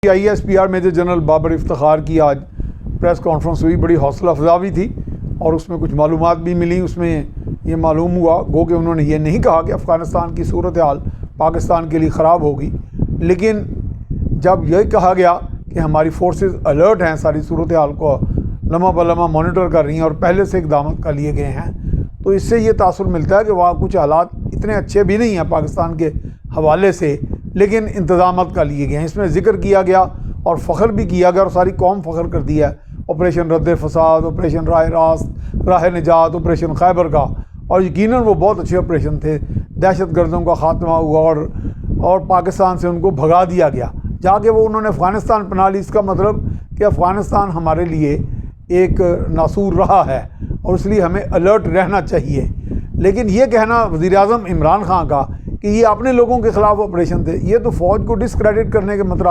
ISPR major general Babar Iftikhar की आज press conference हुई। बड़ी हौसला अफजा भी थी और उसमें कुछ मालूमात भी मिली। उसमें ये मालूम हुआ गो कि उन्होंने ये नहीं कहा कि अफ़गानिस्तान की सूरत हाल पाकिस्तान के लिए ख़राब होगी, लेकिन जब यही कहा गया कि हमारी फोर्सेस अलर्ट हैं, सारी सूरत हाल को लम्हा बलम्हा मॉनिटर कर रही हैं और पहले से इक़दाम कर लिए गए हैं, तो इससे ये तासुर मिलता है कि वहाँ कुछ हालात इतने अच्छे भी नहीं हैं पाकिस्तान के हवाले से, लेकिन इंतज़ामात कर लिए गए हैं। इसमें ज़िक्र किया गया और फ़ख्र भी किया गया और सारी कौम फ़ख्र कर दिया है ऑपरेशन रद्द फसाद, ऑपरेशन राह रास्त, राह निजात, ऑपरेशन खैबर का, और यकीनन वो बहुत अच्छे ऑपरेशन थे। दहशत गर्दों का ख़ात्मा हुआ और पाकिस्तान से उनको भगा दिया गया, जाके वो उन्होंने अफ़गानिस्तान अपना ली। इसका मतलब कि अफ़गानिस्तान हमारे लिए एक नासूर रहा है और इसलिए हमें अलर्ट रहना चाहिए। लेकिन ये कहना वज़ीर-ए-आज़म इमरान खान का कि ये अपने लोगों के ख़िलाफ़ ऑपरेशन थे, ये तो फ़ौज को डिसक्रेडिट करने के मतलब